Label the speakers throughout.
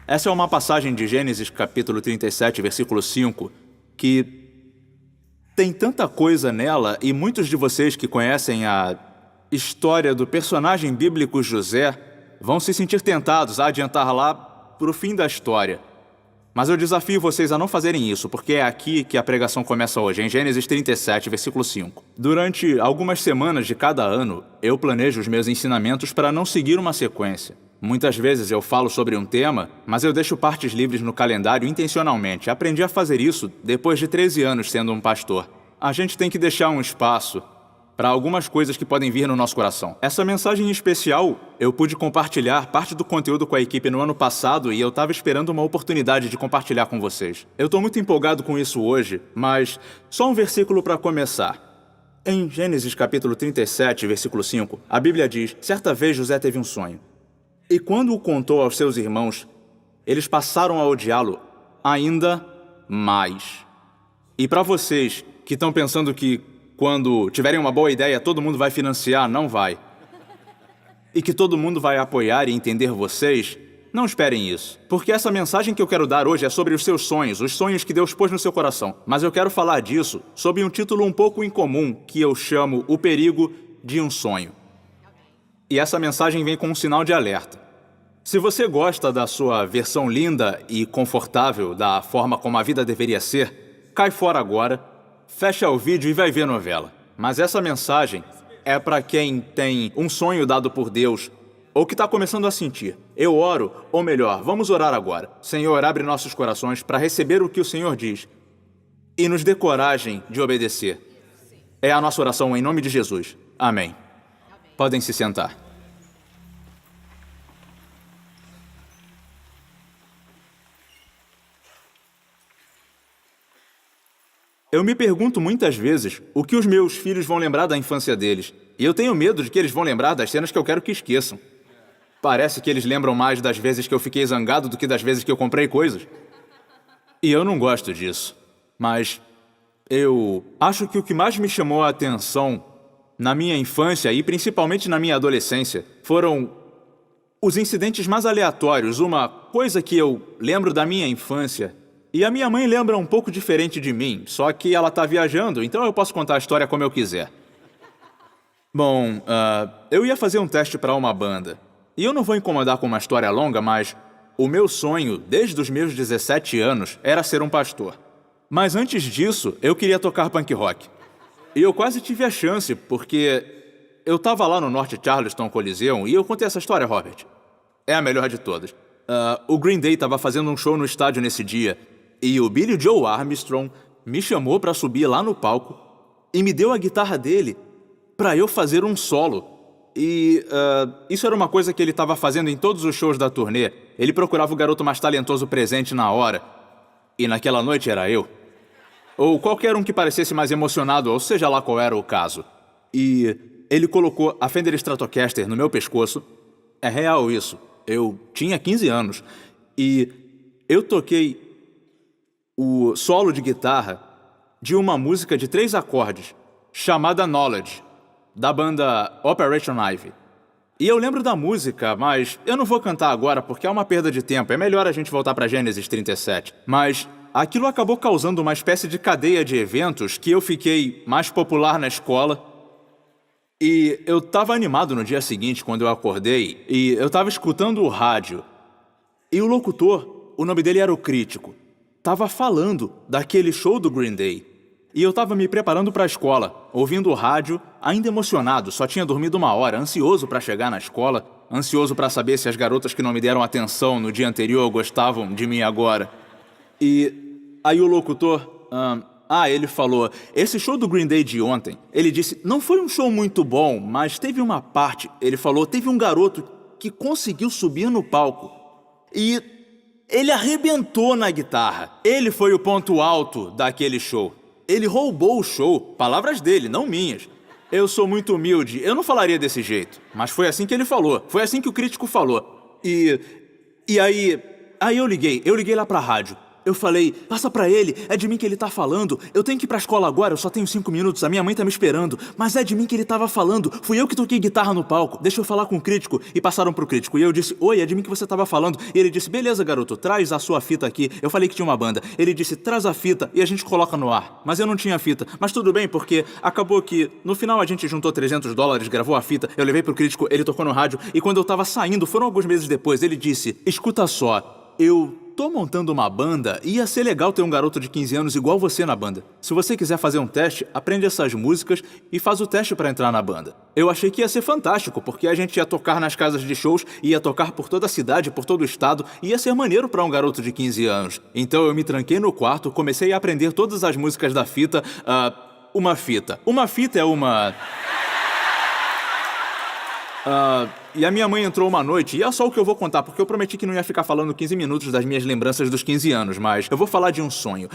Speaker 1: Essa é uma passagem de Gênesis capítulo 37, versículo 5, que tem tanta coisa nela, e muitos de vocês que conhecem a história do personagem bíblico José vão se sentir tentados a adiantar lá para o fim da história. Mas eu desafio vocês a não fazerem isso, porque é aqui que a pregação começa hoje, em Gênesis 37, versículo 5. Durante algumas semanas de cada ano, eu planejo os meus ensinamentos para não seguir uma sequência. Muitas vezes eu falo sobre um tema, mas eu deixo partes livres no calendário intencionalmente. Aprendi a fazer isso depois de 13 anos sendo um pastor. A gente tem que deixar um espaço para algumas coisas que podem vir no nosso coração. Essa mensagem em especial, eu pude compartilhar parte do conteúdo com a equipe no ano passado e eu estava esperando uma oportunidade de compartilhar com vocês. Eu estou muito empolgado com isso hoje, mas só um versículo para começar. Em Gênesis capítulo 37, versículo 5, a Bíblia diz: certa vez José teve um sonho. E quando o contou aos seus irmãos, eles passaram a odiá-lo ainda mais. E para vocês que estão pensando que quando tiverem uma boa ideia todo mundo vai financiar, não vai. E que todo mundo vai apoiar e entender vocês, não esperem isso. Porque essa mensagem que eu quero dar hoje é sobre os seus sonhos, os sonhos que Deus pôs no seu coração. Mas eu quero falar disso sob um título um pouco incomum que eu chamo O Perigo de um Sonho. E essa mensagem vem com um sinal de alerta. Se você gosta da sua versão linda e confortável da forma como a vida deveria ser, cai fora agora, fecha o vídeo e vai ver novela. Mas essa mensagem é para quem tem um sonho dado por Deus ou que está começando a sentir. Eu oro, ou melhor, vamos orar agora. Senhor, abre nossos corações para receber o que o Senhor diz e nos dê coragem de obedecer. É a nossa oração em nome de Jesus. Amém. Podem se sentar. Eu me pergunto muitas vezes o que os meus filhos vão lembrar da infância deles. E eu tenho medo de que eles vão lembrar das cenas que eu quero que esqueçam. Parece que eles lembram mais das vezes que eu fiquei zangado do que das vezes que eu comprei coisas. E eu não gosto disso. Mas eu acho que o que mais me chamou a atenção na minha infância e principalmente na minha adolescência foram os incidentes mais aleatórios. Uma coisa que eu lembro da minha infância, e a minha mãe lembra um pouco diferente de mim, só que ela está viajando, então eu posso contar a história como eu quiser. Bom, eu ia fazer um teste para uma banda. E eu não vou incomodar com uma história longa, mas o meu sonho, desde os meus 17 anos, era ser um pastor. Mas antes disso, eu queria tocar punk rock. E eu quase tive a chance, porque eu estava lá no Norte Charleston Coliseum e eu contei essa história, Robert. É a melhor de todas. O Green Day estava fazendo um show no estádio nesse dia e o Billy Joe Armstrong me chamou para subir lá no palco e me deu a guitarra dele para eu fazer um solo. E isso era uma coisa que ele estava fazendo em todos os shows da turnê. Ele procurava o garoto mais talentoso presente na hora. E naquela noite era eu. Ou qualquer um que parecesse mais emocionado, ou seja lá qual era o caso. E ele colocou a Fender Stratocaster no meu pescoço. É real isso. Eu tinha 15 anos. E eu toquei o solo de guitarra de uma música de 3 acordes, chamada Knowledge, da banda Operation Ivy. E eu lembro da música, mas eu não vou cantar agora porque é uma perda de tempo. É melhor a gente voltar para Gênesis 37. Mas aquilo acabou causando uma espécie de cadeia de eventos que eu fiquei mais popular na escola. E eu estava animado no dia seguinte, quando eu acordei, e eu estava escutando o rádio. E o locutor, o nome dele era o Crítico, estava falando daquele show do Green Day. E eu estava me preparando para a escola, ouvindo o rádio, ainda emocionado, só tinha dormido 1 hora, ansioso para chegar na escola, ansioso para saber se as garotas que não me deram atenção no dia anterior gostavam de mim agora. E aí o locutor, ele falou, esse show do Green Day de ontem, ele disse, não foi um show muito bom, mas teve uma parte, ele falou, teve um garoto que conseguiu subir no palco e ele arrebentou na guitarra. Ele foi o ponto alto daquele show. Ele roubou o show, palavras dele, não minhas. Eu sou muito humilde, eu não falaria desse jeito, mas foi assim que ele falou, foi assim que o Crítico falou. E aí eu liguei lá pra rádio. Eu falei, passa pra ele, é de mim que ele tá falando. Eu tenho que ir pra escola agora, eu só tenho 5 minutos, a minha mãe tá me esperando. Mas é de mim que ele tava falando, fui eu que toquei guitarra no palco. Deixa eu falar com o crítico. E passaram pro crítico. E eu disse, oi, é de mim que você tava falando. E ele disse, beleza, garoto, traz a sua fita aqui. Eu falei que tinha uma banda. Ele disse, traz a fita e a gente coloca no ar. Mas eu não tinha fita. Mas tudo bem, porque acabou que no final a gente juntou $300, gravou a fita, eu levei pro crítico, ele tocou no rádio. E quando eu tava saindo, foram alguns meses depois, ele disse, escuta só, eu tô montando uma banda e ia ser legal ter um garoto de 15 anos igual você na banda. Se você quiser fazer um teste, aprende essas músicas e faz o teste pra entrar na banda. Eu achei que ia ser fantástico, porque a gente ia tocar nas casas de shows, ia tocar por toda a cidade, por todo o estado, e ia ser maneiro pra um garoto de 15 anos. Então eu me tranquei no quarto, comecei a aprender todas as músicas da fita. Uma fita. Uma fita é uma... E a minha mãe entrou uma noite, e é só o que eu vou contar, porque eu prometi que não ia ficar falando 15 minutos das minhas lembranças dos 15 anos, mas eu vou falar de um sonho.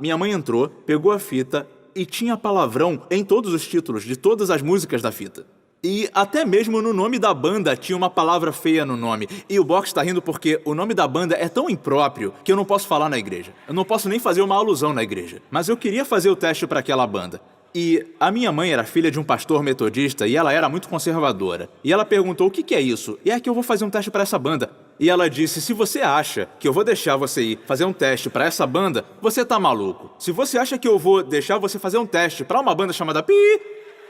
Speaker 1: Minha mãe entrou, pegou a fita e tinha palavrão em todos os títulos de todas as músicas da fita. E até mesmo no nome da banda tinha uma palavra feia no nome. E o Box tá rindo porque o nome da banda é tão impróprio que eu não posso falar na igreja. Eu não posso nem fazer uma alusão na igreja. Mas eu queria fazer o teste para aquela banda. E a minha mãe era filha de um pastor metodista e ela era muito conservadora. E ela perguntou, o que é isso? E é que eu vou fazer um teste para essa banda. E ela disse, se você acha que eu vou deixar você ir fazer um teste para essa banda, você tá maluco. Se você acha que eu vou deixar você fazer um teste para uma banda chamada Pi,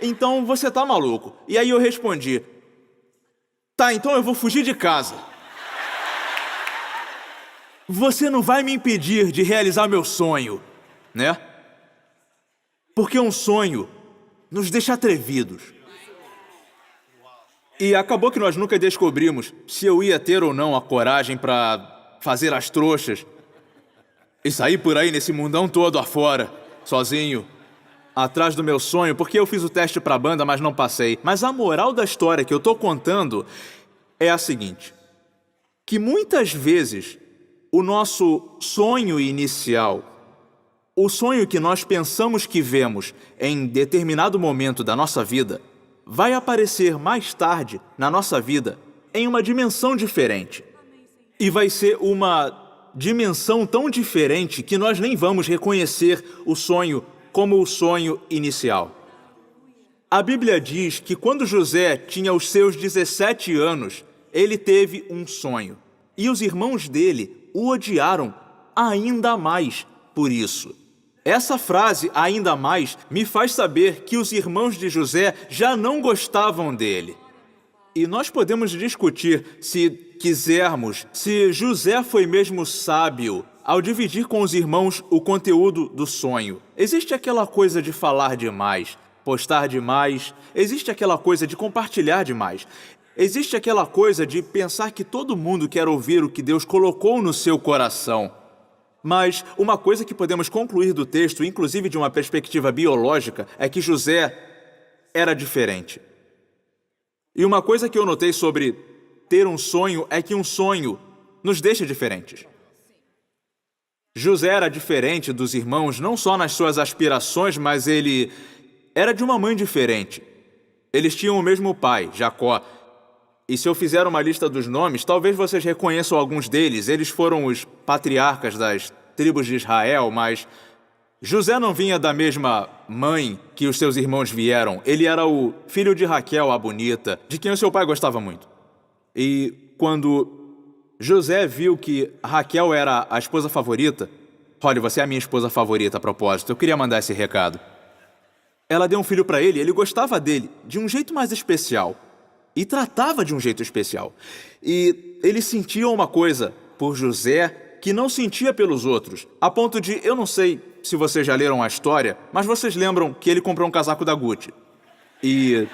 Speaker 1: então você tá maluco. E aí eu respondi, tá, então eu vou fugir de casa. Você não vai me impedir de realizar meu sonho, né? Porque um sonho nos deixa atrevidos. E acabou que nós nunca descobrimos se eu ia ter ou não a coragem pra fazer as trouxas e sair por aí nesse mundão todo afora, sozinho, atrás do meu sonho, porque eu fiz o teste pra banda, mas não passei. Mas a moral da história que eu tô contando é a seguinte, que muitas vezes o nosso sonho inicial, o sonho que nós pensamos que vemos em determinado momento da nossa vida vai aparecer mais tarde na nossa vida em uma dimensão diferente. E vai ser uma dimensão tão diferente que nós nem vamos reconhecer o sonho como o sonho inicial. A Bíblia diz que quando José tinha os seus 17 anos, ele teve um sonho. E os irmãos dele o odiaram ainda mais por isso. Essa frase, ainda mais, me faz saber que os irmãos de José já não gostavam dele. E nós podemos discutir, se quisermos, se José foi mesmo sábio ao dividir com os irmãos o conteúdo do sonho. Existe aquela coisa de falar demais, postar demais, existe aquela coisa de compartilhar demais. Existe aquela coisa de pensar que todo mundo quer ouvir o que Deus colocou no seu coração. Mas uma coisa que podemos concluir do texto, inclusive de uma perspectiva biológica, é que José era diferente. E uma coisa que eu notei sobre ter um sonho é que um sonho nos deixa diferentes. José era diferente dos irmãos, não só nas suas aspirações, mas ele era de uma mãe diferente. Eles tinham o mesmo pai, Jacó. E se eu fizer uma lista dos nomes, talvez vocês reconheçam alguns deles. Eles foram os patriarcas das tribos de Israel, mas José não vinha da mesma mãe que os seus irmãos vieram. Ele era o filho de Raquel, a bonita, de quem o seu pai gostava muito. E quando José viu que Raquel era a esposa favorita, olha, você é a minha esposa favorita a propósito, eu queria mandar esse recado. Ela deu um filho para ele, ele gostava dele de um jeito mais especial. E tratava de um jeito especial. E ele sentia uma coisa por José que não sentia pelos outros. A ponto de, eu não sei se vocês já leram a história, mas vocês lembram que ele comprou um casaco da Gucci. E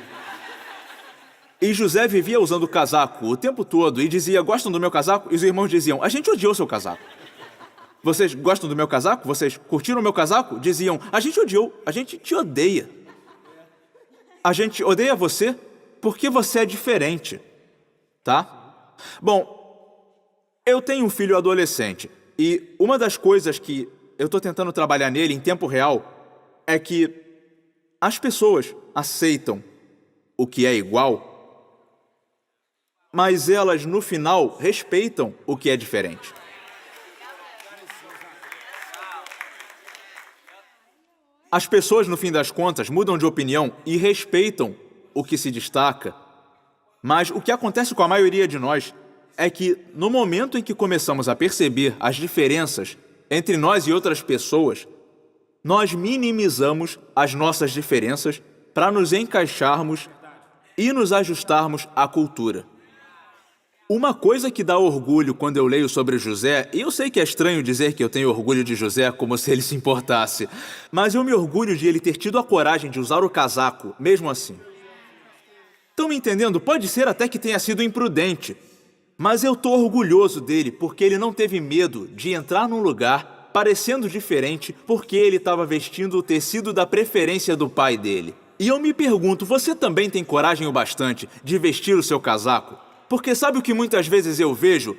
Speaker 1: José vivia usando o casaco o tempo todo e dizia, gostam do meu casaco? E os irmãos diziam, a gente odiou seu casaco. Vocês gostam do meu casaco? Vocês curtiram o meu casaco? Diziam, a gente odiou, a gente te odeia. A gente odeia você porque você é diferente, tá? Bom, eu tenho um filho adolescente e uma das coisas que eu tô tentando trabalhar nele em tempo real é que as pessoas aceitam o que é igual, mas elas no final respeitam o que é diferente. As pessoas, no fim das contas, mudam de opinião e respeitam o que se destaca. Mas o que acontece com a maioria de nós é que, no momento em que começamos a perceber as diferenças entre nós e outras pessoas, nós minimizamos as nossas diferenças para nos encaixarmos e nos ajustarmos à cultura. Uma coisa que dá orgulho quando eu leio sobre José, e eu sei que é estranho dizer que eu tenho orgulho de José como se ele se importasse, mas eu me orgulho de ele ter tido a coragem de usar o casaco, mesmo assim. Estão me entendendo? Pode ser até que tenha sido imprudente, mas eu estou orgulhoso dele porque ele não teve medo de entrar num lugar parecendo diferente porque ele estava vestindo o tecido da preferência do pai dele. E eu me pergunto, você também tem coragem o bastante de vestir o seu casaco? Porque sabe o que muitas vezes eu vejo?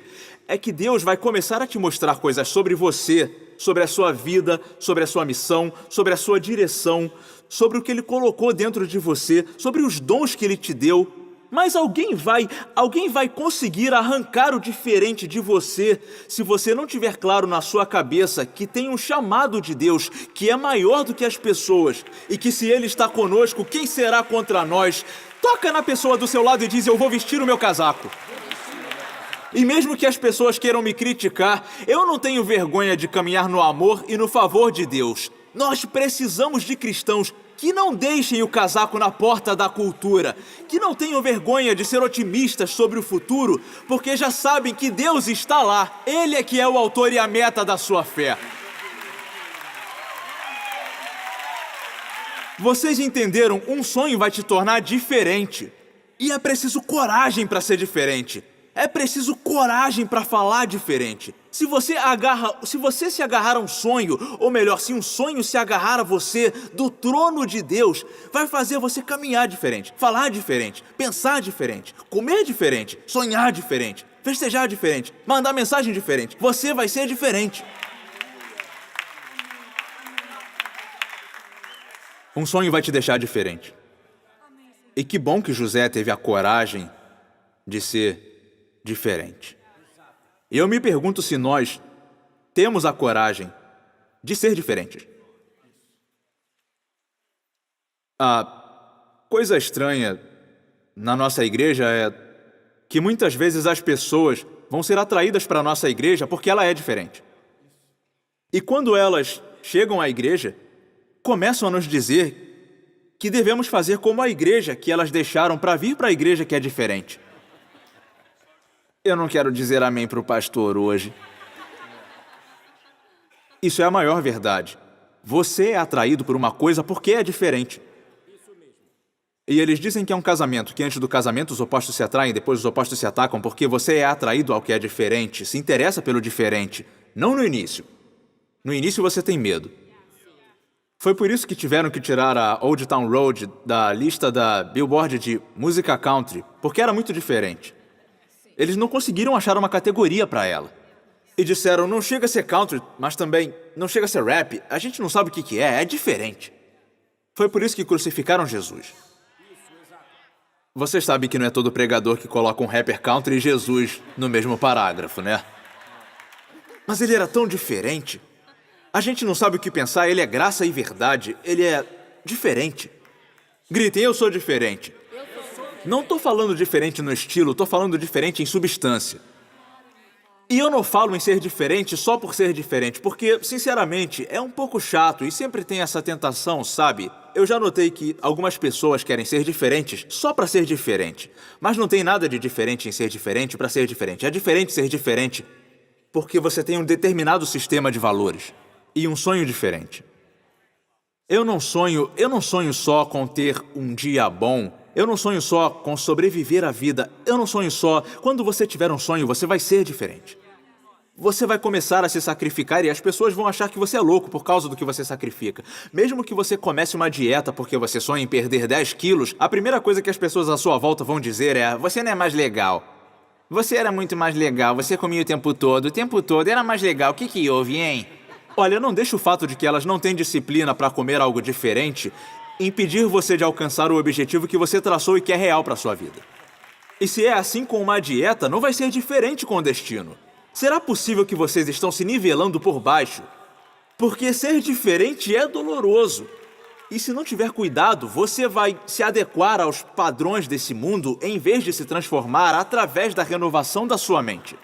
Speaker 1: É que Deus vai começar a te mostrar coisas sobre você, sobre a sua vida, sobre a sua missão, sobre a sua direção, sobre o que Ele colocou dentro de você, sobre os dons que Ele te deu. Mas alguém vai conseguir arrancar o diferente de você se você não tiver claro na sua cabeça que tem um chamado de Deus que é maior do que as pessoas e que se Ele está conosco, quem será contra nós? Toca na pessoa do seu lado e diz, eu vou vestir o meu casaco. E mesmo que as pessoas queiram me criticar, eu não tenho vergonha de caminhar no amor e no favor de Deus. Nós precisamos de cristãos que não deixem o casaco na porta da cultura, que não tenham vergonha de ser otimistas sobre o futuro, porque já sabem que Deus está lá. Ele é que é o autor e a meta da sua fé. Vocês entenderam? Um sonho vai te tornar diferente. E é preciso coragem para ser diferente. É preciso coragem para falar diferente. Se você se agarrar a um sonho, ou melhor, se um sonho se agarrar a você do trono de Deus, vai fazer você caminhar diferente, falar diferente, pensar diferente, comer diferente, sonhar diferente, festejar diferente, mandar mensagem diferente. Você vai ser diferente. Um sonho vai te deixar diferente. E que bom que José teve a coragem de ser diferente. E eu me pergunto se nós temos a coragem de ser diferentes. A coisa estranha na nossa igreja é que muitas vezes as pessoas vão ser atraídas para a nossa igreja porque ela é diferente. E quando elas chegam à igreja, começam a nos dizer que devemos fazer como a igreja que elas deixaram para vir para a igreja que é diferente. Eu não quero dizer amém para o pastor hoje. Isso é a maior verdade. Você é atraído por uma coisa porque é diferente. E eles dizem que é um casamento, que antes do casamento os opostos se atraem, depois os opostos se atacam, porque você é atraído ao que é diferente, se interessa pelo diferente. Não no início. No início você tem medo. Foi por isso que tiveram que tirar a Old Town Road da lista da Billboard de música country, porque era muito diferente. Eles não conseguiram achar uma categoria para ela. E disseram, não chega a ser country, mas também não chega a ser rap. A gente não sabe o que é diferente. Foi por isso que crucificaram Jesus. Você sabe que não é todo pregador que coloca um rapper country e Jesus no mesmo parágrafo, né? Mas ele era tão diferente. A gente não sabe o que pensar, ele é graça e verdade. Ele é diferente. Gritem, eu sou diferente. Não estou falando diferente no estilo, estou falando diferente em substância. E eu não falo em ser diferente só por ser diferente, porque, sinceramente, é um pouco chato e sempre tem essa tentação, sabe? Eu já notei que algumas pessoas querem ser diferentes só para ser diferente. Mas não tem nada de diferente em ser diferente para ser diferente. É diferente ser diferente porque você tem um determinado sistema de valores e um sonho diferente. Eu não sonho só com ter um dia bom. Eu não sonho só com sobreviver à vida. Eu não sonho só... Quando você tiver um sonho, você vai ser diferente. Você vai começar a se sacrificar e as pessoas vão achar que você é louco por causa do que você sacrifica. Mesmo que você comece uma dieta porque você sonha em perder 10 quilos, a primeira coisa que as pessoas à sua volta vão dizer é: você não é mais legal. Você era muito mais legal, você comia o tempo todo era mais legal. O que houve, hein? Olha, não deixa o fato de que elas não têm disciplina para comer algo diferente impedir você de alcançar o objetivo que você traçou e que é real para sua vida. E se é assim com uma dieta, não vai ser diferente com o destino. Será possível que vocês estão se nivelando por baixo? Porque ser diferente é doloroso. E se não tiver cuidado, você vai se adequar aos padrões desse mundo em vez de se transformar através da renovação da sua mente.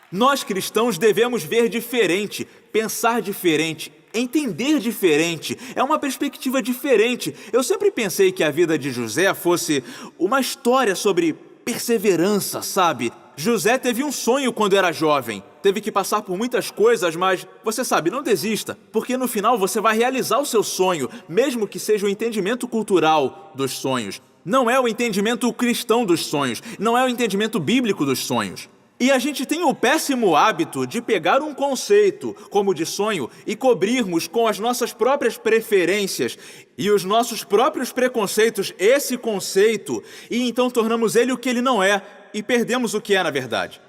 Speaker 1: Nós cristãos devemos ver diferente, pensar diferente, entender diferente. É uma perspectiva diferente. Eu sempre pensei que a vida de José fosse uma história sobre perseverança, sabe? José teve um sonho quando era jovem. Teve que passar por muitas coisas, mas você sabe, não desista, porque no final você vai realizar o seu sonho, mesmo que seja o entendimento cultural dos sonhos. Não é o entendimento cristão dos sonhos, não é o entendimento bíblico dos sonhos. E a gente tem o péssimo hábito de pegar um conceito, como de sonho, e cobrirmos com as nossas próprias preferências e os nossos próprios preconceitos esse conceito, e então tornamos ele o que ele não é, e perdemos o que é na verdade.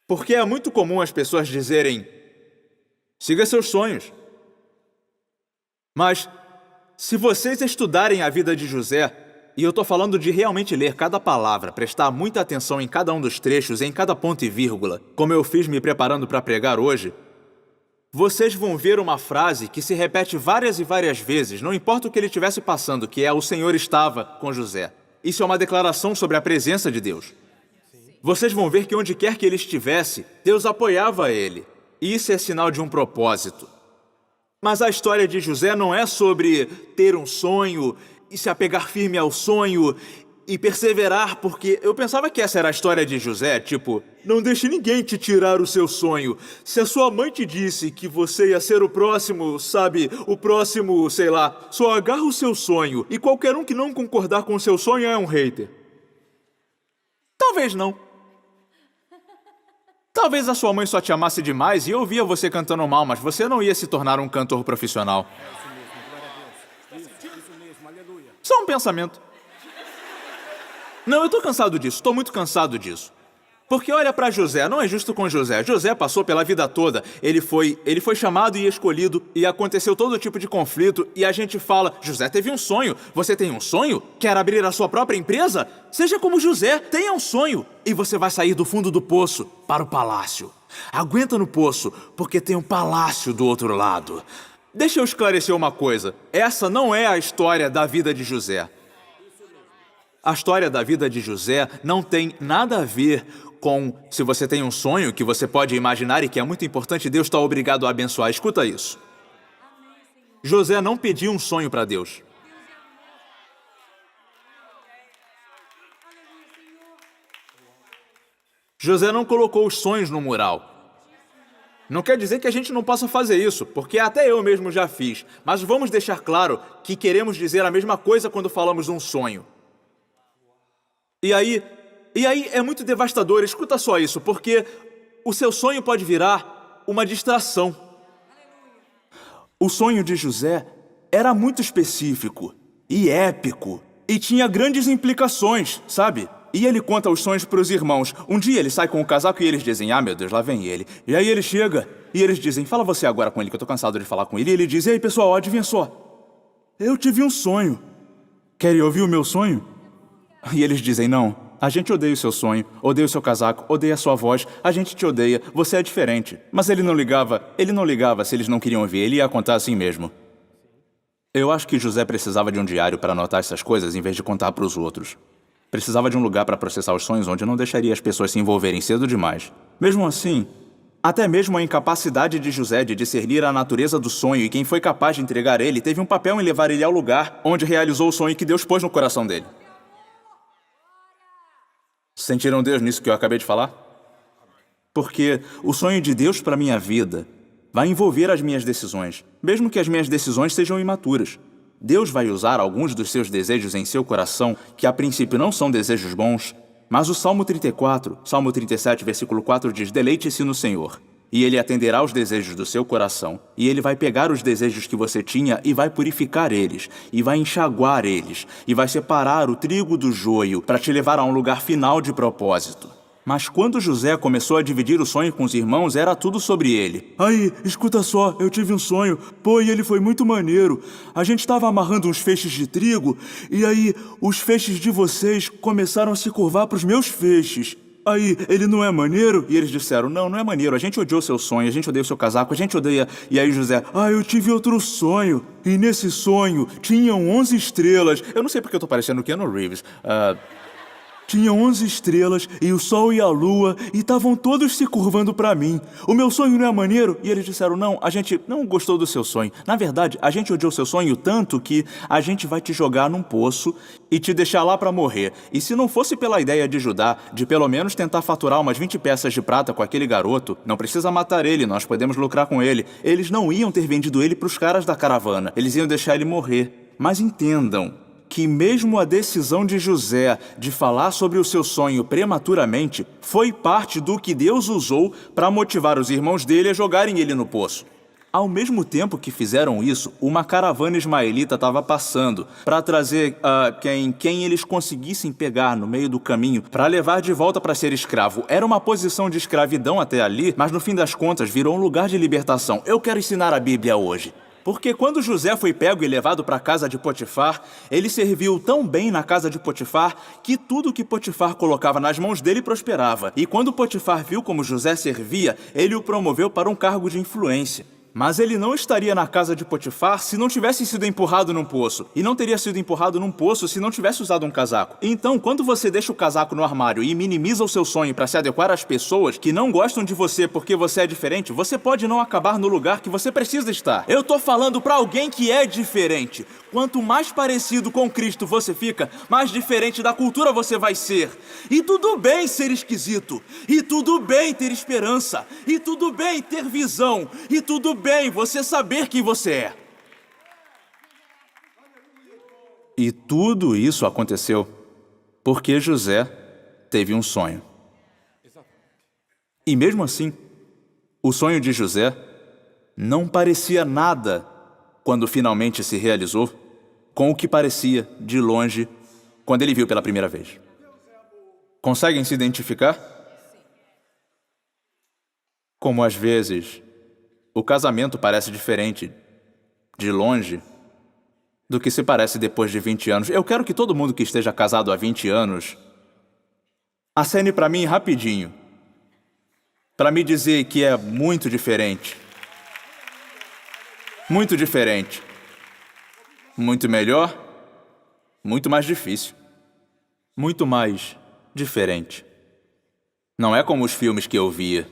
Speaker 1: Porque é muito comum as pessoas dizerem, siga seus sonhos. Mas, se vocês estudarem a vida de José, e eu estou falando de realmente ler cada palavra, prestar muita atenção em cada um dos trechos, em cada ponto e vírgula, como eu fiz me preparando para pregar hoje, vocês vão ver uma frase que se repete várias e várias vezes, não importa o que ele estivesse passando, que é o Senhor estava com José. Isso é uma declaração sobre a presença de Deus. Vocês vão ver que onde quer que ele estivesse, Deus apoiava ele. E isso é sinal de um propósito. Mas a história de José não é sobre ter um sonho e se apegar firme ao sonho e perseverar, porque eu pensava que essa era a história de José, tipo, não deixe ninguém te tirar o seu sonho. Se a sua mãe te disse que você ia ser o próximo, sabe, o próximo, sei lá, só agarra o seu sonho e qualquer um que não concordar com o seu sonho é um hater. Talvez não. Talvez a sua mãe só te amasse demais e ouvia você cantando mal, mas você não ia se tornar um cantor profissional. Isso mesmo, aleluia. Só um pensamento. Não, eu tô cansado disso, tô muito cansado disso. Porque olha pra José, não é justo com José. José passou pela vida toda, ele foi chamado e escolhido, e aconteceu todo tipo de conflito, e a gente fala, José teve um sonho, você tem um sonho? Quer abrir a sua própria empresa? Seja como José, tenha um sonho, e você vai sair do fundo do poço para o palácio. Aguenta no poço, porque tem um palácio do outro lado. Deixa eu esclarecer uma coisa, essa não é a história da vida de José. A história da vida de José não tem nada a ver com se você tem um sonho que você pode imaginar e que é muito importante, Deus está obrigado a abençoar. Escuta isso. José não pediu um sonho para Deus. José não colocou os sonhos no mural. Não quer dizer que a gente não possa fazer isso, porque até eu mesmo já fiz. Mas vamos deixar claro que queremos dizer a mesma coisa quando falamos um sonho. E aí é muito devastador, escuta só isso, porque o seu sonho pode virar uma distração. O sonho de José era muito específico e épico e tinha grandes implicações, sabe? E ele conta os sonhos para os irmãos. Um dia ele sai com o casaco e eles dizem, meu Deus, lá vem ele. E aí ele chega e eles dizem, fala você agora com ele, que eu tô cansado de falar com ele. E ele diz, e aí pessoal, adivinha só, eu tive um sonho. Querem ouvir o meu sonho? E eles dizem, não, a gente odeia o seu sonho, odeia o seu casaco, odeia a sua voz, a gente te odeia, você é diferente. Mas ele não ligava se eles não queriam ouvir, ele ia contar assim mesmo. Eu acho que José precisava de um diário para anotar essas coisas em vez de contar para os outros. Precisava de um lugar para processar os sonhos onde não deixaria as pessoas se envolverem cedo demais. Mesmo assim, até mesmo a incapacidade de José de discernir a natureza do sonho e quem foi capaz de entregar ele teve um papel em levar ele ao lugar onde realizou o sonho que Deus pôs no coração dele. Sentiram Deus nisso que eu acabei de falar? Porque o sonho de Deus para minha vida vai envolver as minhas decisões, mesmo que as minhas decisões sejam imaturas. Deus vai usar alguns dos seus desejos em seu coração, que a princípio não são desejos bons, mas o Salmo 34, Salmo 37, versículo 4 diz, deleite-se no Senhor, e Ele atenderá aos desejos do seu coração, e Ele vai pegar os desejos que você tinha e vai purificar eles, e vai enxaguar eles, e vai separar o trigo do joio para te levar a um lugar final de propósito. Mas quando José começou a dividir o sonho com os irmãos, era tudo sobre ele. Aí, escuta só, eu tive um sonho. Pô, e ele foi muito maneiro. A gente estava amarrando uns feixes de trigo, e aí os feixes de vocês começaram a se curvar para os meus feixes. Aí, ele não é maneiro? E eles disseram, não, não é maneiro, a gente odiou seu sonho, a gente odeia o seu casaco, a gente odeia... E aí José, eu tive outro sonho, e nesse sonho tinham 11 estrelas. Eu não sei porque eu tô parecendo o Keanu Reeves. Tinha 11 estrelas, e o sol e a lua, e estavam todos se curvando pra mim. O meu sonho não é maneiro? E eles disseram, não, a gente não gostou do seu sonho. Na verdade, a gente odiou seu sonho tanto que a gente vai te jogar num poço e te deixar lá pra morrer. E se não fosse pela ideia de Judá, de pelo menos tentar faturar umas 20 peças de prata com aquele garoto, não precisa matar ele, nós podemos lucrar com ele. Eles não iam ter vendido ele pros caras da caravana, eles iam deixar ele morrer. Mas entendam que mesmo a decisão de José de falar sobre o seu sonho prematuramente foi parte do que Deus usou para motivar os irmãos dele a jogarem ele no poço. Ao mesmo tempo que fizeram isso, uma caravana ismaelita estava passando para trazer quem eles conseguissem pegar no meio do caminho para levar de volta para ser escravo. Era uma posição de escravidão até ali, mas no fim das contas virou um lugar de libertação. Eu quero ensinar a Bíblia hoje. Porque quando José foi pego e levado para a casa de Potifar, ele serviu tão bem na casa de Potifar que tudo que Potifar colocava nas mãos dele prosperava. E quando Potifar viu como José servia, ele o promoveu para um cargo de influência. Mas ele não estaria na casa de Potifar se não tivesse sido empurrado num poço. E não teria sido empurrado num poço se não tivesse usado um casaco. Então, quando você deixa o casaco no armário e minimiza o seu sonho para se adequar às pessoas que não gostam de você porque você é diferente, você pode não acabar no lugar que você precisa estar. Eu tô falando para alguém que é diferente. Quanto mais parecido com Cristo você fica, mais diferente da cultura você vai ser. E tudo bem ser esquisito. E tudo bem ter esperança. E tudo bem ter visão. E tudo bem você saber quem você é. E tudo isso aconteceu porque José teve um sonho. E mesmo assim, o sonho de José não parecia nada quando finalmente se realizou com o que parecia de longe quando ele viu pela primeira vez. Conseguem se identificar? Como às vezes o casamento parece diferente de longe do que se parece depois de 20 anos. Eu quero que todo mundo que esteja casado há 20 anos acene para mim rapidinho, para me dizer que é muito diferente. Muito diferente. Muito melhor, muito mais difícil. Muito mais diferente. Não é como os filmes que eu via.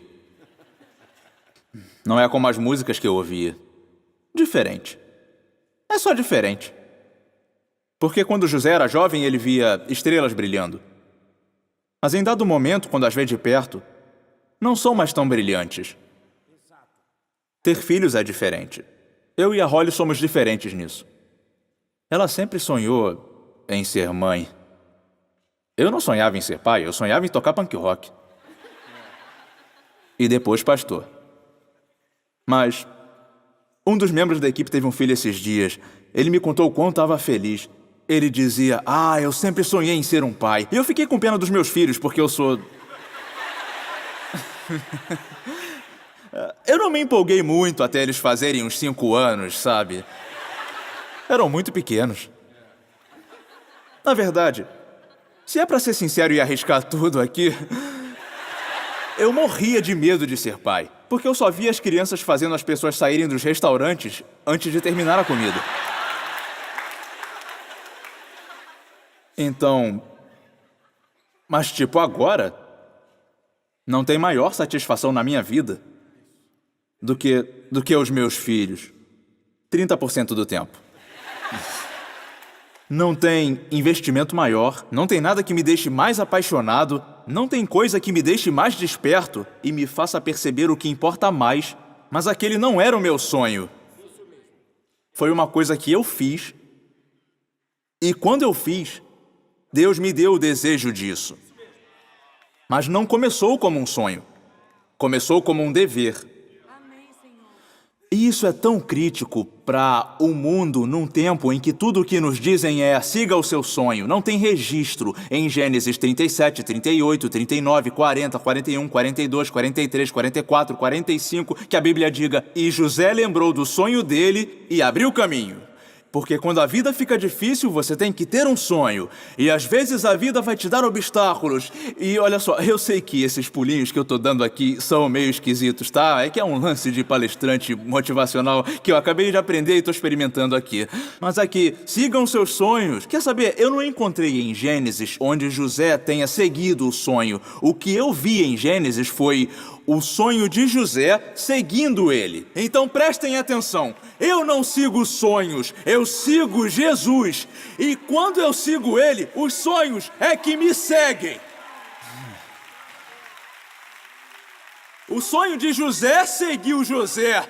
Speaker 1: Não é como as músicas que eu ouvia. Diferente. É só diferente. Porque quando José era jovem, ele via estrelas brilhando. Mas em dado momento, quando as vê de perto, não são mais tão brilhantes. Ter filhos é diferente. Eu e a Holly somos diferentes nisso. Ela sempre sonhou em ser mãe. Eu não sonhava em ser pai, eu sonhava em tocar punk rock. E depois pastor. Mas um dos membros da equipe teve um filho esses dias. Ele me contou o quão estava feliz. Ele dizia, eu sempre sonhei em ser um pai. E eu fiquei com pena dos meus filhos, porque eu sou... Eu não me empolguei muito até eles fazerem uns 5 anos, sabe? Eram muito pequenos. Na verdade, se é pra ser sincero e arriscar tudo aqui, eu morria de medo de ser pai, porque eu só via as crianças fazendo as pessoas saírem dos restaurantes antes de terminar a comida. Então, mas agora, não tem maior satisfação na minha vida do que os meus filhos. 30% do tempo. Não tem investimento maior, não tem nada que me deixe mais apaixonado, não tem coisa que me deixe mais desperto e me faça perceber o que importa mais, mas aquele não era o meu sonho. Foi uma coisa que eu fiz, e quando eu fiz, Deus me deu o desejo disso. Mas não começou como um sonho, começou como um dever. E isso é tão crítico para o mundo num tempo em que tudo o que nos dizem é siga o seu sonho. Não tem registro em Gênesis 37, 38, 39, 40, 41, 42, 43, 44, 45, que a Bíblia diga, e José lembrou do sonho dele e abriu o caminho. Porque quando a vida fica difícil, você tem que ter um sonho. E às vezes a vida vai te dar obstáculos. E olha só, eu sei que esses pulinhos que eu tô dando aqui são meio esquisitos, tá? É que é um lance de palestrante motivacional que eu acabei de aprender e tô experimentando aqui. Mas aqui, sigam seus sonhos. Quer saber, eu não encontrei em Gênesis onde José tenha seguido o sonho. O que eu vi em Gênesis foi o sonho de José seguindo ele. Então prestem atenção. Eu não sigo sonhos, eu sigo Jesus. E quando eu sigo ele, os sonhos é que me seguem. O sonho de José seguiu José.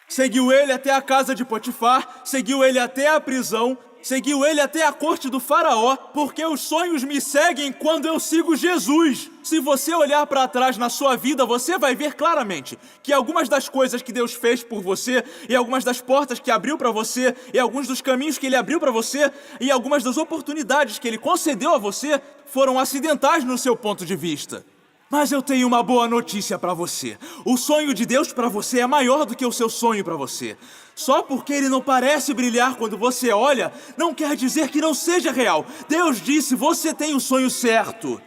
Speaker 1: Seguiu ele até a casa de Potifar, seguiu ele até a prisão, seguiu ele até a corte do faraó, porque os sonhos me seguem quando eu sigo Jesus. Se você olhar para trás na sua vida, você vai ver claramente que algumas das coisas que Deus fez por você, e algumas das portas que abriu para você, e alguns dos caminhos que Ele abriu para você, e algumas das oportunidades que Ele concedeu a você, foram acidentais no seu ponto de vista. Mas eu tenho uma boa notícia para você. O sonho de Deus para você é maior do que o seu sonho para você. Só porque ele não parece brilhar quando você olha, não quer dizer que não seja real. Deus disse, você tem o sonho certo.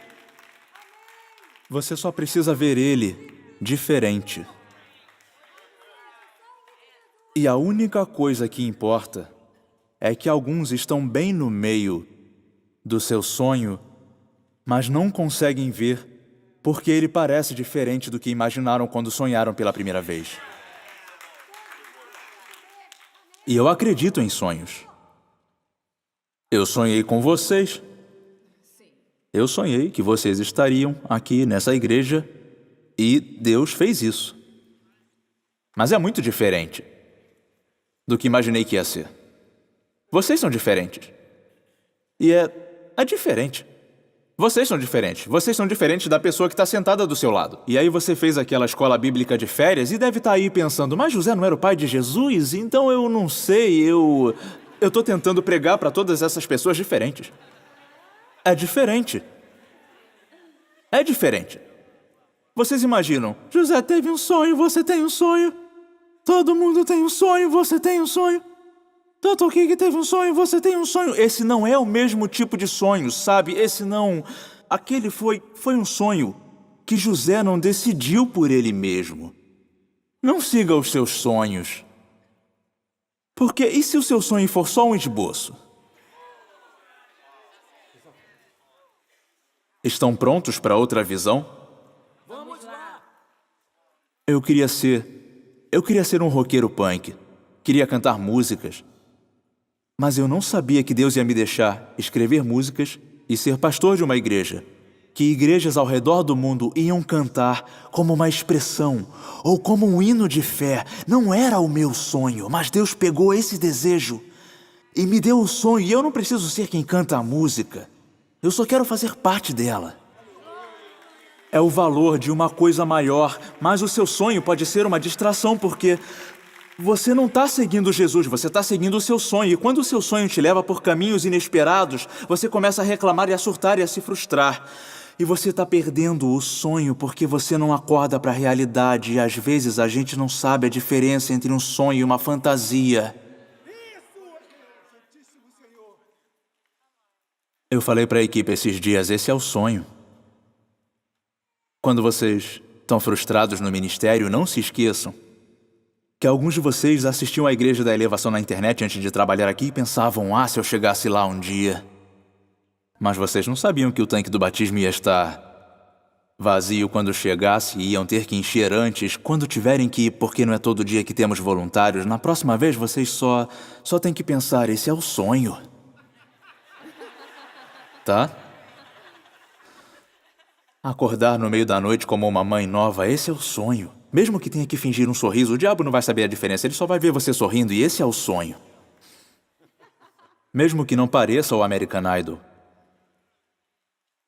Speaker 1: Você só precisa ver ele diferente. E a única coisa que importa é que alguns estão bem no meio do seu sonho, mas não conseguem ver porque ele parece diferente do que imaginaram quando sonharam pela primeira vez. E eu acredito em sonhos. Eu sonhei com vocês. Eu sonhei que vocês estariam aqui nessa igreja e Deus fez isso. Mas é muito diferente do que imaginei que ia ser. Vocês são diferentes. E é diferente. Vocês são diferentes. Vocês são diferentes da pessoa que está sentada do seu lado. E aí você fez aquela escola bíblica de férias e deve estar aí pensando, mas José não era o pai de Jesus? Então eu não sei, eu estou tentando pregar para todas essas pessoas diferentes. É diferente. É diferente. Vocês imaginam, José teve um sonho, você tem um sonho. Todo mundo tem um sonho, você tem um sonho. Tanto que teve um sonho, você tem um sonho. Esse não é o mesmo tipo de sonho, sabe? Aquele foi um sonho que José não decidiu por ele mesmo. Não siga os seus sonhos. Porque e se o seu sonho for só um esboço? Estão prontos para outra visão?
Speaker 2: Vamos lá!
Speaker 1: Eu queria ser um roqueiro punk. Queria cantar músicas. Mas eu não sabia que Deus ia me deixar escrever músicas e ser pastor de uma igreja. Que igrejas ao redor do mundo iam cantar como uma expressão ou como um hino de fé. Não era o meu sonho, mas Deus pegou esse desejo e me deu o sonho. E eu não preciso ser quem canta a música. Eu só quero fazer parte dela. É o valor de uma coisa maior, mas o seu sonho pode ser uma distração porque você não está seguindo Jesus, você está seguindo o seu sonho. E quando o seu sonho te leva por caminhos inesperados, você começa a reclamar e a surtar e a se frustrar. E você está perdendo o sonho porque você não acorda para a realidade. E às vezes a gente não sabe a diferença entre um sonho e uma fantasia. Eu falei para a equipe esses dias, esse é o sonho. Quando vocês estão frustrados no ministério, não se esqueçam que alguns de vocês assistiam à Igreja da Elevação na internet antes de trabalhar aqui e pensavam, se eu chegasse lá um dia. Mas vocês não sabiam que o tanque do batismo ia estar vazio quando chegasse e iam ter que encher antes, quando tiverem que ir, porque não é todo dia que temos voluntários. Na próxima vez vocês só têm que pensar, esse é o sonho. Tá? Acordar no meio da noite como uma mãe nova, esse é o sonho. Mesmo que tenha que fingir um sorriso, o diabo não vai saber a diferença, ele só vai ver você sorrindo e esse é o sonho. Mesmo que não pareça o American Idol,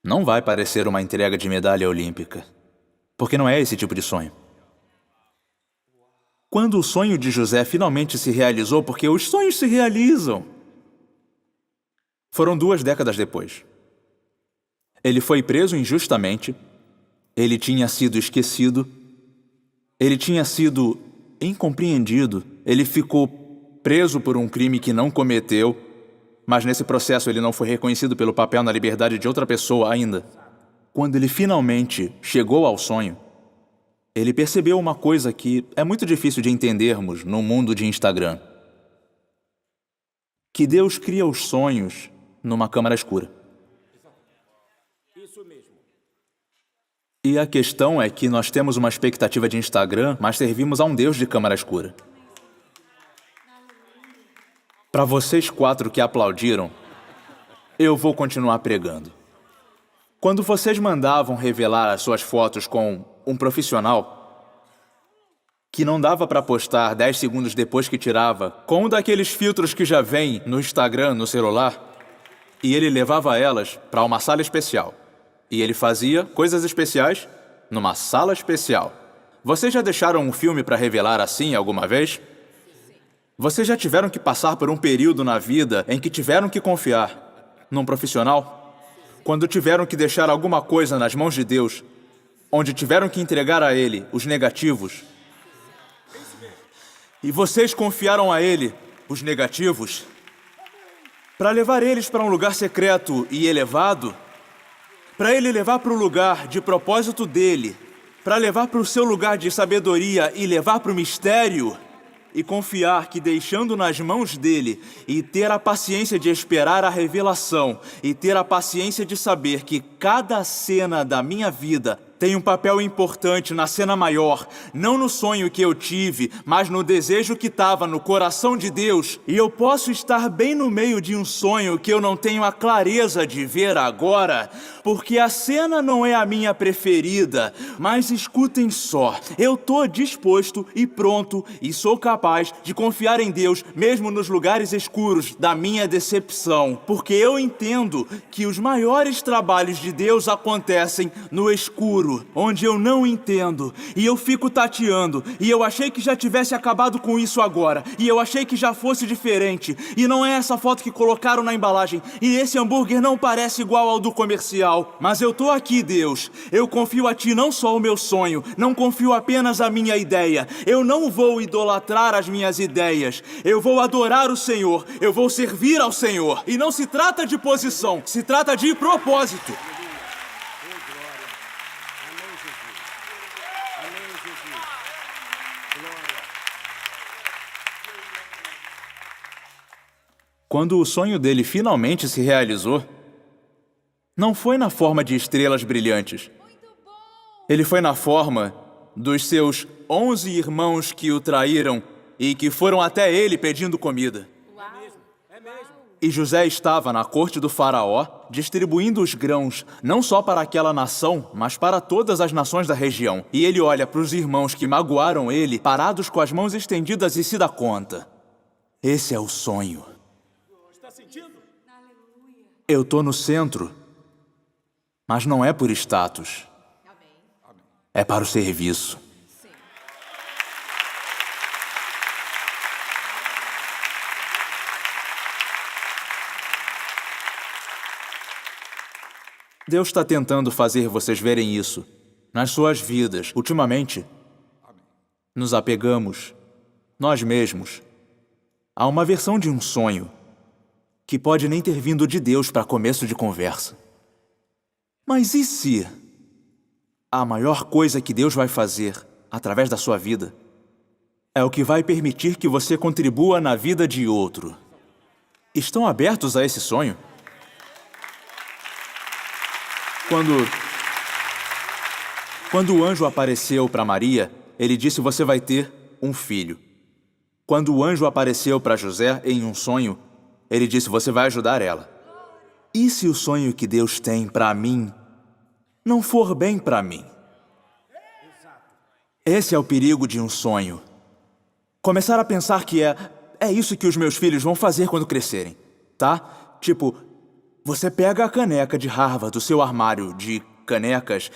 Speaker 1: não vai parecer uma entrega de medalha olímpica, porque não é esse tipo de sonho. Quando o sonho de José finalmente se realizou, porque os sonhos se realizam, foram 2 décadas depois. Ele foi preso injustamente, ele tinha sido esquecido, ele tinha sido incompreendido, ele ficou preso por um crime que não cometeu, mas nesse processo ele não foi reconhecido pelo papel na liberdade de outra pessoa ainda. Quando ele finalmente chegou ao sonho, ele percebeu uma coisa que é muito difícil de entendermos no mundo de Instagram. Que Deus cria os sonhos numa câmara escura.
Speaker 2: Isso mesmo.
Speaker 1: E a questão é que nós temos uma expectativa de Instagram, mas servimos a um Deus de câmara escura. Para vocês 4 que aplaudiram, eu vou continuar pregando. Quando vocês mandavam revelar as suas fotos com um profissional, que não dava para postar 10 segundos depois que tirava, com um daqueles filtros que já vem no Instagram, no celular, e ele levava elas para uma sala especial. E ele fazia coisas especiais numa sala especial. Vocês já deixaram um filme para revelar assim alguma vez? Vocês já tiveram que passar por um período na vida em que tiveram que confiar num profissional? Quando tiveram que deixar alguma coisa nas mãos de Deus, onde tiveram que entregar a Ele os negativos? E vocês confiaram a Ele os negativos para levar eles para um lugar secreto e elevado? Para Ele levar para o lugar de propósito dEle, para levar para o seu lugar de sabedoria e levar para o mistério? E confiar que deixando nas mãos dele e ter a paciência de esperar a revelação e ter a paciência de saber que cada cena da minha vida tem um papel importante na cena maior, não no sonho que eu tive, mas no desejo que estava no coração de Deus. E eu posso estar bem no meio de um sonho que eu não tenho a clareza de ver agora, porque a cena não é a minha preferida. Mas escutem só, eu tô disposto e pronto e sou capaz de confiar em Deus, mesmo nos lugares escuros da minha decepção, porque eu entendo que os maiores trabalhos de Deus acontecem no escuro, onde eu não entendo, e eu fico tateando, e eu achei que já tivesse acabado com isso agora, e eu achei que já fosse diferente, e não é essa foto que colocaram na embalagem, e esse hambúrguer não parece igual ao do comercial, mas eu tô aqui, Deus, eu confio a Ti não só o meu sonho, não confio apenas a minha ideia, eu não vou idolatrar as minhas ideias, eu vou adorar o Senhor, eu vou servir ao Senhor, e não se trata de posição, se trata de propósito. Quando o sonho dele finalmente se realizou, não foi na forma de estrelas brilhantes. Ele foi na forma dos seus 11 irmãos que o traíram e que foram até ele pedindo comida.
Speaker 2: É mesmo.
Speaker 1: E José estava na corte do faraó, distribuindo os grãos, não só para aquela nação, mas para todas as nações da região. E ele olha para os irmãos que magoaram ele, parados com as mãos estendidas, e se dá conta. Esse é o sonho.
Speaker 2: Está sentindo?
Speaker 1: Eu tô no centro, mas não é por status. É para o serviço. Deus está tentando fazer vocês verem isso nas suas vidas. Ultimamente, nos apegamos, nós mesmos, a uma versão de um sonho que pode nem ter vindo de Deus para começo de conversa. Mas e se a maior coisa que Deus vai fazer através da sua vida é o que vai permitir que você contribua na vida de outro? Estão abertos a esse sonho? Quando o anjo apareceu para Maria, ele disse: você vai ter um filho. Quando o anjo apareceu para José em um sonho, ele disse: você vai ajudar ela. E se o sonho que Deus tem para mim não for bem para mim? Esse é o perigo de um sonho. Começar a pensar que é isso que os meus filhos vão fazer quando crescerem, tá? Tipo, você pega a caneca de Harvard do seu armário de canecas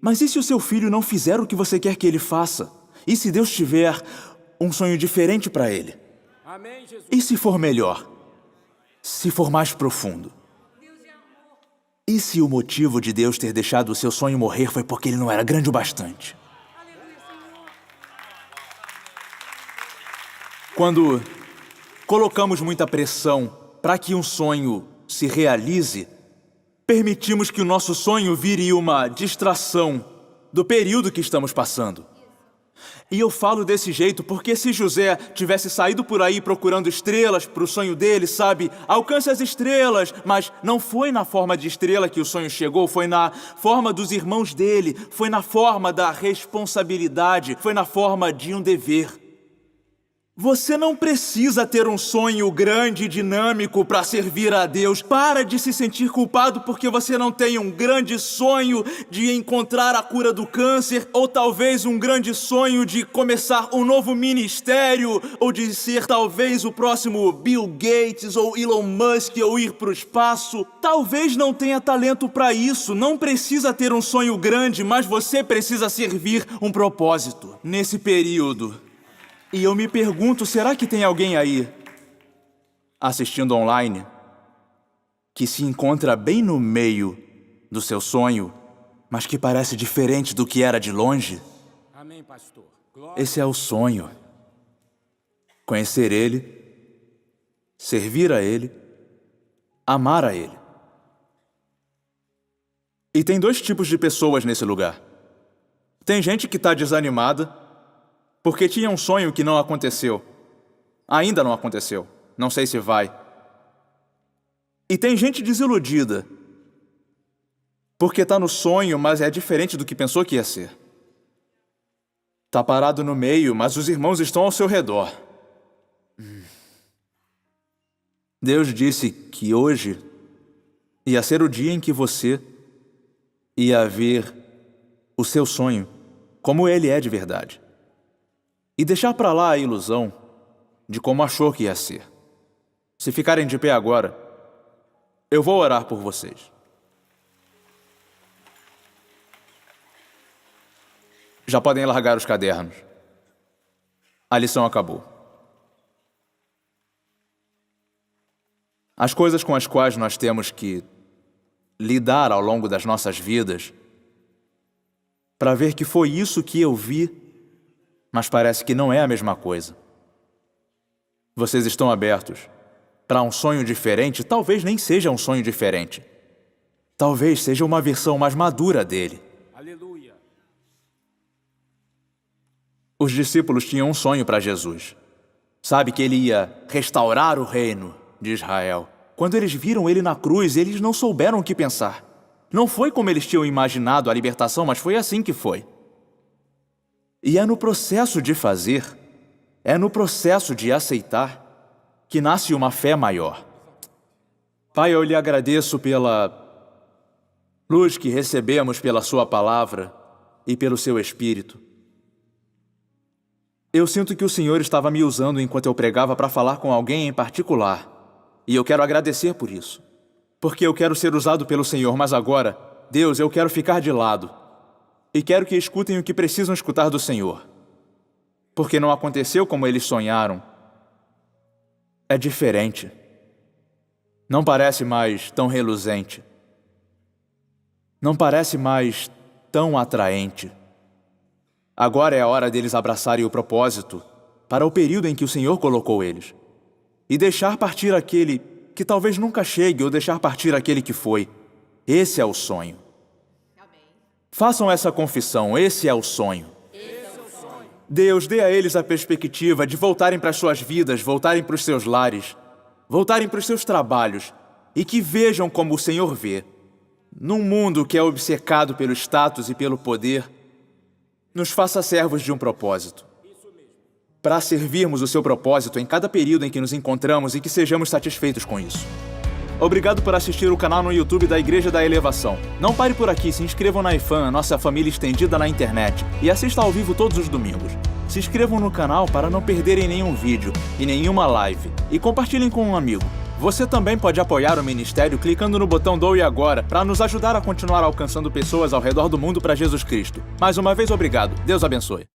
Speaker 1: Mas e se o seu filho não fizer o que você quer que ele faça? E se Deus tiver um sonho diferente para ele?
Speaker 2: Amém, Jesus.
Speaker 1: E se for melhor? Se for mais profundo? E se o motivo de Deus ter deixado o seu sonho morrer foi porque ele não era grande o bastante? Quando colocamos muita pressão para que um sonho se realize, permitimos que o nosso sonho vire uma distração do período que estamos passando. E eu falo desse jeito porque se José tivesse saído por aí procurando estrelas para o sonho dele, sabe? Alcance as estrelas, mas não foi na forma de estrela que o sonho chegou, foi na forma dos irmãos dele, foi na forma da responsabilidade, foi na forma de um dever. Você não precisa ter um sonho grande e dinâmico para servir a Deus. Para de se sentir culpado porque você não tem um grande sonho de encontrar a cura do câncer, ou talvez um grande sonho de começar um novo ministério, ou de ser talvez o próximo Bill Gates ou Elon Musk, ou ir para o espaço. Talvez não tenha talento para isso, não precisa ter um sonho grande, mas você precisa servir um propósito nesse período. E eu me pergunto, será que tem alguém aí, assistindo online, que se encontra bem no meio do seu sonho, mas que parece diferente do que era de longe?
Speaker 2: Amém, pastor. Glória.
Speaker 1: Esse é o sonho. Conhecer Ele, servir a Ele, amar a Ele. E tem dois tipos de pessoas nesse lugar. Tem gente que está desanimada, porque tinha um sonho que não aconteceu. Ainda não aconteceu. Não sei se vai. E tem gente desiludida, porque está no sonho, mas é diferente do que pensou que ia ser. Está parado no meio, mas os irmãos estão ao seu redor. Deus disse que hoje ia ser o dia em que você ia ver o seu sonho como ele é de verdade. E deixar para lá a ilusão de como achou que ia ser. Se ficarem de pé agora, eu vou orar por vocês. Já podem largar os cadernos. A lição acabou. As coisas com as quais nós temos que lidar ao longo das nossas vidas, para ver que foi isso que eu vi, mas parece que não é a mesma coisa. Vocês estão abertos para um sonho diferente? Talvez nem seja um sonho diferente. Talvez seja uma versão mais madura dele.
Speaker 2: Aleluia.
Speaker 1: Os discípulos tinham um sonho para Jesus. Sabe que ele ia restaurar o reino de Israel. Quando eles viram ele na cruz, eles não souberam o que pensar. Não foi como eles tinham imaginado a libertação, mas foi assim que foi. E é no processo de fazer, é no processo de aceitar, que nasce uma fé maior. Pai, eu lhe agradeço pela luz que recebemos pela sua palavra e pelo seu Espírito. Eu sinto que o Senhor estava me usando enquanto eu pregava para falar com alguém em particular. E eu quero agradecer por isso. Porque eu quero ser usado pelo Senhor, mas agora, Deus, eu quero ficar de lado. E quero que escutem o que precisam escutar do Senhor. Porque não aconteceu como eles sonharam. É diferente. Não parece mais tão reluzente. Não parece mais tão atraente. Agora é a hora deles abraçarem o propósito para o período em que o Senhor colocou eles. E deixar partir aquele que talvez nunca chegue, ou deixar partir aquele que foi. Esse é o sonho. Façam essa confissão, esse é o sonho. Deus, dê a eles a perspectiva de voltarem para as suas vidas, voltarem para os seus lares, voltarem para os seus trabalhos, e que vejam como o Senhor vê. Num mundo que é obcecado pelo status e pelo poder, nos faça servos de um propósito. Para servirmos o seu propósito em cada período em que nos encontramos e que sejamos satisfeitos com isso. Obrigado por assistir o canal no YouTube da Igreja da Elevação. Não pare por aqui, se inscrevam na IFAM, a nossa família estendida na internet, e assista ao vivo todos os domingos. Se inscrevam no canal para não perderem nenhum vídeo e nenhuma live, e compartilhem com um amigo. Você também pode apoiar o ministério clicando no botão Doe Agora para nos ajudar a continuar alcançando pessoas ao redor do mundo para Jesus Cristo. Mais uma vez, obrigado. Deus abençoe.